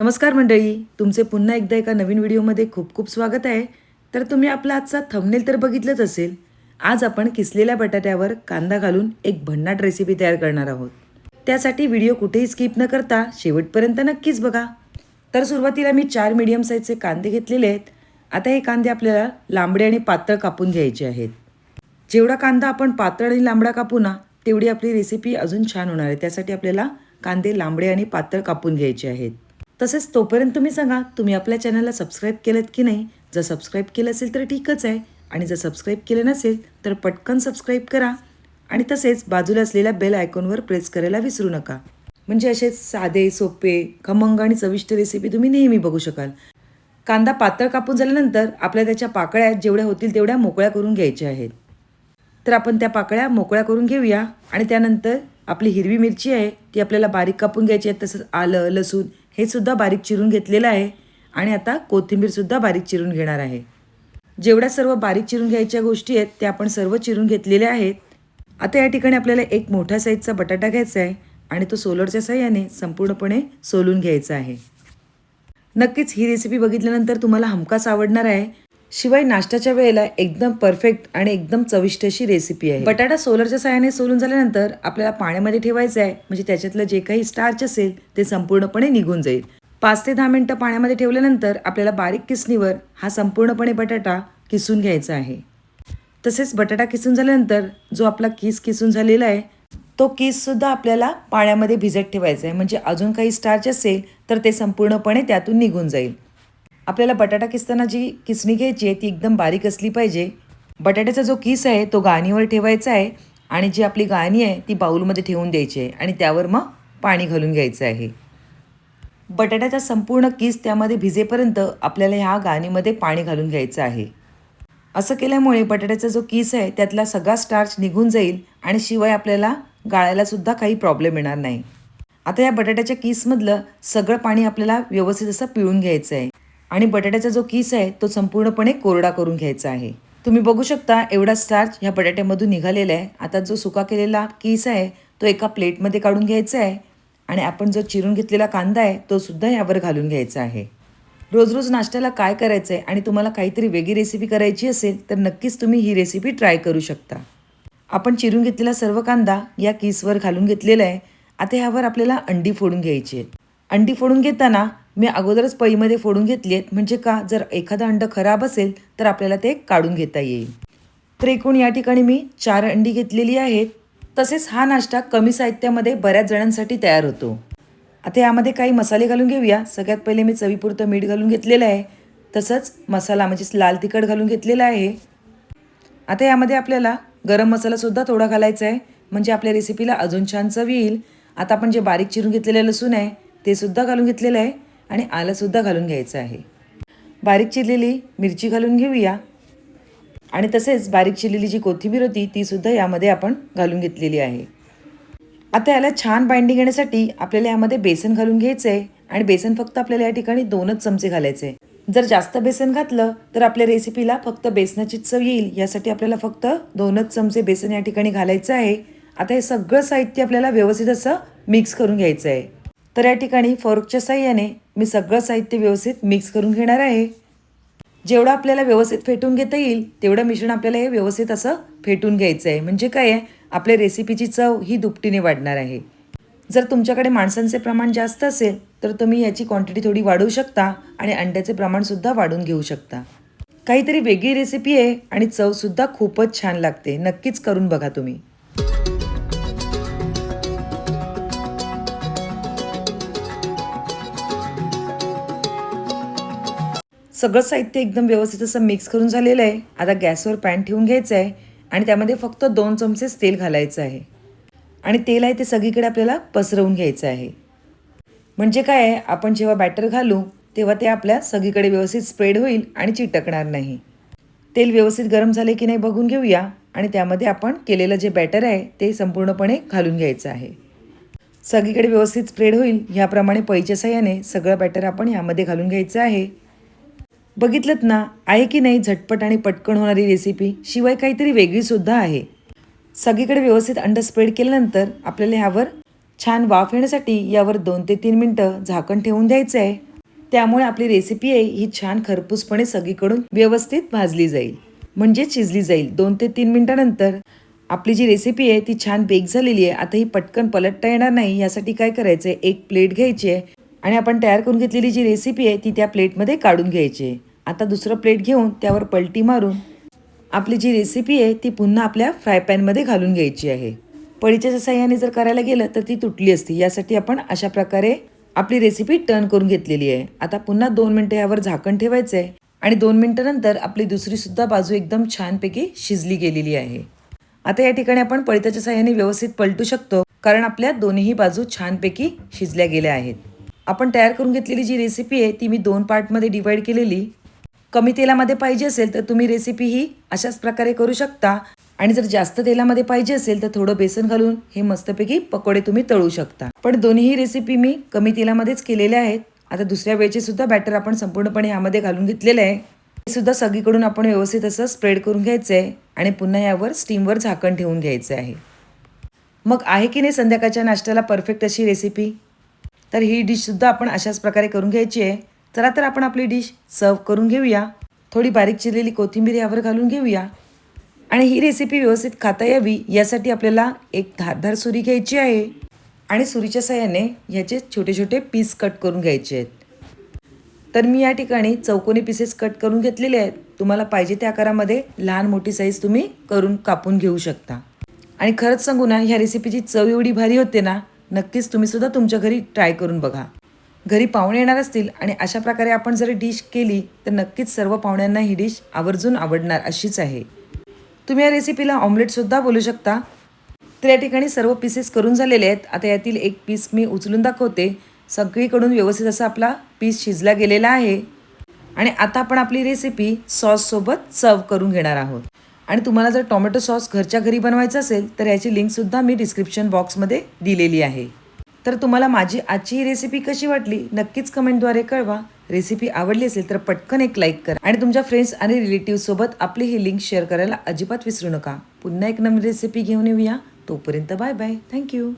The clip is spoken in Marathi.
नमस्कार मंडळी, तुमचे पुन्हा एकदा एका नवीन व्हिडिओमध्ये खूप खूप स्वागत आहे. तर तुम्ही आपला आजचा थंबनेल तर बघितलंच असेल. आज आपण किसलेल्या बटाट्यावर कांदा घालून एक भन्नाट रेसिपी तयार करणार आहोत. त्यासाठी व्हिडिओ कुठेही स्किप न करता शेवटपर्यंत नक्कीच बघा. तर सुरुवातीला मी 4 मीडियम साईजचे कांदे घेतलेले आहेत. आता हे कांदे आपल्याला लांबडे आणि पातळ कापून घ्यायचे आहेत. जेवढा कांदा आपण पातळ आणि लांबडा कापू ना, तेवढी आपली रेसिपी अजून छान होणार आहे. त्यासाठी आपल्याला कांदे लांबडे आणि पातळ कापून घ्यायचे आहेत. तसेच तोपर्यंत तुम्ही सांगा, तुम्ही आपल्या चॅनलला सबस्क्राईब केलंत की नाही? जर सबस्क्राईब केलं असेल तर ठीकच आहे, आणि जर सबस्क्राईब केलं नसेल तर पटकन सबस्क्राईब करा आणि तसेच बाजूला असलेल्या बेल आयकॉनवर प्रेस करायला विसरू नका. म्हणजे असेच साधे, सोपे, खमंग आणि चविष्ट रेसिपी तुम्ही नेहमी बघू शकाल. कांदा पातळ कापून झाल्यानंतर आपल्या त्याच्या पाकळ्या जेवढ्या होतील तेवढ्या मोकळ्या करून घ्यायच्या आहेत. तर आपण त्या पाकळ्या मोकळ्या करून घेऊया आणि त्यानंतर आपली हिरवी मिरची आहे ती आपल्याला बारीक कापून घ्यायची आहे. तसंच आलं, लसूण हे सुद्धा बारीक चिरून घेतलेलं आहे आणि आता कोथिंबीरसुद्धा बारीक चिरून घेणार आहे. जेवढ्या सर्व बारीक चिरून घ्यायच्या गोष्टी आहेत त्या आपण सर्व चिरून घेतलेल्या आहेत. आता या ठिकाणी आपल्याला एक मोठ्या साईजचा बटाटा घ्यायचा आहे आणि तो सोलरच्या साहाय्याने संपूर्णपणे सोलून घ्यायचा आहे. नक्कीच ही रेसिपी बघितल्यानंतर तुम्हाला हमखास आवडणार आहे. शिवाय नाश्त्याच्या वेळेला एकदम परफेक्ट आणि एकदम चविष्ट अशी रेसिपी आहे. बटाटा सोलरच्या साहाय्याने सोलून झाल्यानंतर आपल्याला पाण्यामध्ये ठेवायचं आहे, म्हणजे त्याच्यातलं जे काही स्टार्च असेल ते संपूर्णपणे निघून जाईल. 5 ते 10 मिनिटं पाण्यामध्ये ठेवल्यानंतर आपल्याला बारीक किसणीवर हा संपूर्णपणे बटाटा किसून घ्यायचा आहे. तसेच बटाटा किसून झाल्यानंतर जो आपला किसून झालेला आहे तो किससुद्धा आपल्याला पाण्यामध्ये भिजत ठेवायचा आहे, म्हणजे अजून काही स्टार्च असेल तर ते संपूर्णपणे त्यातून निघून जाईल. आपल्याला बटाटा किसताना जी किसणी घ्यायची आहे ती एकदम बारीक असली पाहिजे. बटाट्याचा जो किस आहे तो गाळणीवर ठेवायचा आहे आणि जी आपली गाळणी आहे ती बाऊलमध्ये ठेवून द्यायची आहे आणि त्यावर मग पाणी घालून घ्यायचं आहे. बटाट्याचा संपूर्ण किस त्यामध्ये भिजेपर्यंत आपल्याला ह्या गाळणीमध्ये पाणी घालून घ्यायचं आहे. असं केल्यामुळे बटाट्याचा जो किस आहे त्यातला सगळा स्टार्च निघून जाईल आणि शिवाय आपल्याला गाळायला सुद्धा काही प्रॉब्लेम येणार नाही. आता या बटाट्याच्या किसमधलं सगळं पाणी आपल्याला व्यवस्थित असं पिळून घ्यायचं आहे आणि बटाट्याचा जो किस आहे तो संपूर्णपणे कोरडा करून घ्यायचा आहे. तुम्ही बघू शकता एवढा स्टार्च ह्या बटाट्यामधून निघालेला आहे. आता जो सुका केलेला किस आहे तो एका प्लेटमध्ये काढून घ्यायचा आहे आणि आपण जो चिरून घेतलेला कांदा आहे तो सुद्धा यावर घालून घ्यायचा आहे. रोज रोज नाश्त्याला काय करायचं आहे आणि तुम्हाला काहीतरी वेगळी रेसिपी करायची असेल तर नक्कीच तुम्ही ही रेसिपी ट्राय करू शकता. आपण चिरून घेतलेला सर्व कांदा या किसवर घालून घेतलेला आहे. आता ह्यावर आपल्याला अंडी फोडून घ्यायची आहेत. अंडी फोडून घेताना मी अगोदरच पळीमध्ये फोडून घेतली आहेत, म्हणजे का जर एखादं अंडं खराब असेल तर आपल्याला ते काढून घेता येईल. तर एकूण या ठिकाणी मी 4 अंडी घेतलेली आहेत. तसेच हा नाश्ता कमी साहित्यामध्ये बऱ्याच जणांसाठी तयार होतो. आता यामध्ये काही मसाले घालून घेऊया. सगळ्यात पहिले मी चवीपुरतं मीठ घालून घेतलेलं आहे. तसंच मसाला म्हणजेच लाल तिखट घालून घेतलेला आहे. आता यामध्ये आपल्याला गरम मसालासुद्धा थोडा घालायचा आहे, म्हणजे आपल्या रेसिपीला अजून छान चव येईल. आता आपण जे बारीक चिरून घेतलेलं लसूण आहे ते सुद्धा घालून घेतलेलं आहे आणि आलंसुद्धा घालून घ्यायचं आहे. बारीक चिरलेली मिरची घालून घेऊया आणि तसेच बारीक चिरलेली जी कोथिंबीर होती तीसुद्धा यामध्ये आपण घालून घेतलेली आहे. आता याला छान बाइंडिंग येण्यासाठी आपल्याला यामध्ये बेसन घालून घ्यायचं आहे आणि बेसन फक्त आपल्याला या ठिकाणी 2च चमचे घालायचे आहे. जर जास्त बेसन घातलं तर आपल्या रेसिपीला फक्त बेसनाची चव येईल, यासाठी आपल्याला फक्त 2च चमचे बेसन या ठिकाणी घालायचं आहे. आता हे सगळं साहित्य आपल्याला व्यवस्थित असं मिक्स करून घ्यायचं आहे. तर या ठिकाणी फॉर्कच्या साहाय्याने मी सगळं साहित्य व्यवस्थित मिक्स करून घेणार आहे. जेवढं आपल्याला व्यवस्थित फेटून घेता येईल तेवढं मिश्रण आपल्याला हे व्यवस्थित असं फेटून घ्यायचं आहे, म्हणजे काय आहे आपल्या रेसिपीची चव ही दुपटीने वाढणार आहे. जर तुमच्याकडे माणसांचे प्रमाण जास्त असेल तर तुम्ही याची क्वांटिटी थोडी वाढवू शकता आणि अंड्याचे प्रमाणसुद्धा वाढवून घेऊ शकता. काहीतरी वेगळी रेसिपी आहे आणि चवसुद्धा खूपच छान लागते. नक्कीच करून बघा तुम्ही. सगळं साहित्य एकदम व्यवस्थित असं मिक्स करून झालेलं आहे. आता गॅसवर पॅन ठेवून घ्यायचं आहे आणि त्यामध्ये फक्त 2 चमचेच तेल घालायचं आहे आणि तेल आहे ते सगळीकडे आपल्याला पसरवून घ्यायचं आहे. म्हणजे काय आहे, आपण जेव्हा बॅटर घालू तेव्हा ते आपल्या सगळीकडे व्यवस्थित स्प्रेड होईल आणि चिटकणार नाही. तेल व्यवस्थित गरम झाले की नाही बघून घेऊया आणि त्यामध्ये आपण केलेलं जे बॅटर आहे ते संपूर्णपणे घालून घ्यायचं आहे. सगळीकडे व्यवस्थित स्प्रेड होईल ह्याप्रमाणे पळीच्या साहाय्याने सगळं बॅटर आपण यामध्ये घालून घ्यायचं आहे. बघितलंत ना, आहे की नाही झटपट आणि पटकन होणारी रेसिपी, शिवाय काहीतरी वेगळीसुद्धा आहे. सगळीकडे व्यवस्थित अंड स्प्रेड केल्यानंतर आपल्याला ह्यावर छान वाफ येण्यासाठी यावर 2 ते 3 मिनटं झाकण ठेवून द्यायचं आहे त्यामुळे आपली रेसिपी आहे ही छान खरपूसपणे सगळीकडून व्यवस्थित भाजली जाईल, म्हणजे शिजली जाईल. 2 ते 3 मिनिटानंतर आपली जी रेसिपी आहे ती छान बेक झालेली आहे. आता ही पटकन पलटता येणार नाही, यासाठी काय करायचं आहे, एक प्लेट घ्यायची आहे आणि आपण तयार करून घेतलेली जी रेसिपी आहे ती त्या प्लेटमध्ये काढून घ्यायची आहे. आता दुसरं प्लेट घेऊन त्यावर पलटी मारून आपली जी रेसिपी आहे ती पुन्हा आपल्या फ्राय पॅनमध्ये घालून घ्यायची आहे. पळीच्या साहाय्याने जर करायला गेलं तर ती तुटली असती, यासाठी आपण अशा प्रकारे आपली रेसिपी टर्न करून घेतलेली आहे. आता पुन्हा 2 मिनिटं यावर झाकण ठेवायचं आहे आणि 2 मिनिटानंतर आपली दुसरी सुद्धा बाजू एकदम छानपैकी शिजली गेलेली आहे. आता या ठिकाणी आपण पळीताच्या साहाय्याने व्यवस्थित पलटू शकतो, कारण आपल्या दोन्ही बाजू छानपैकी शिजल्या गेल्या आहेत. आपण तयार करून घेतलेली जी रेसिपी आहे ती मी 2 पार्टमध्ये डिवाइड केलेली. कमी तेलामध्ये पाहिजे असेल तर तुम्ही रेसिपी ही अशाच प्रकारे करू शकता आणि जर जास्त तेलामध्ये पाहिजे असेल तर थोडं बेसन घालून हे मस्तपैकी पकोडे तुम्ही तळू शकता. पण दोन्ही रेसिपी मी कमी तेलामध्येच केलेल्या आहेत. आता दुसऱ्या वेळचे सुद्धा बॅटर आपण संपूर्णपणे यामध्ये घालून घेतलेलं आहे. हे सुद्धा सगळीकडून आपण व्यवस्थित असं स्प्रेड करून घ्यायचं आहे आणि पुन्हा यावर स्टीमवर झाकण ठेवून घ्यायचं आहे. मग आहे की नाही संध्याकाळच्या नाश्त्याला परफेक्ट अशी रेसिपी? तर ही डिशसुद्धा आपण अशाच प्रकारे करून घ्यायची आहे. चला तर आपण आपली डिश सर्व करून घेऊया. थोडी बारीक चिरलेली कोथिंबीर यावर घालून घेऊया आणि ही रेसिपी व्यवस्थित खाता यावी यासाठी आपल्याला एक धारदार सुरी घ्यायची आहे आणि सुरीच्या साहाय्याने ह्याचे छोटे छोटे पीस कट करून घ्यायचे आहेत. तर मी या ठिकाणी चौकोनी पीसेस कट करून घेतलेले आहेत. तुम्हाला पाहिजे त्या आकारामध्ये लहान मोठी साईज तुम्ही करून कापून घेऊ शकता. आणि खरंच सांगू ना, ह्या रेसिपीची चव एवढी भारी होते ना, नक्कीच तुम्ही सुद्धा तुमच्या घरी ट्राय करून बघा. घरी पाहुणे येणार असतील आणि अशा प्रकारे आपण जर डिश केली तर नक्कीच सर्व पाहुण्यांना ही डिश आवर्जून आवडणार अशीच आहे. तुम्ही या रेसिपीला ऑमलेटसुद्धा बोलू शकता. तर या ठिकाणी सर्व पीसेस करून झालेले आहेत. आता यातील एक पीस मी उचलून दाखवते. सगळीकडून व्यवस्थित असा आपला पीस शिजला गेलेला आहे आणि आता आपण आपली रेसिपी सॉससोबत सर्व करून घेणार आहोत. आणि तुम्हाला जर टोमॅटो सॉस घरच्या घरी बनवायचं असेल तर याची लिंकसुद्धा मी डिस्क्रिप्शन बॉक्समध्ये दिलेली आहे. तर तुम्हाला माझी आजची ही रेसिपी कशी वाटली नक्कीच कमेंटद्वारे कळवा. रेसिपी आवडली असेल तर पटकन एक लाईक करा आणि तुमच्या फ्रेंड्स आणि रिलेटिव्हसोबत आपली ही लिंक शेअर करायला अजिबात विसरू नका. पुन्हा एक नवीन रेसिपी घेऊन येऊया. तोपर्यंत बाय बाय. थँक्यू.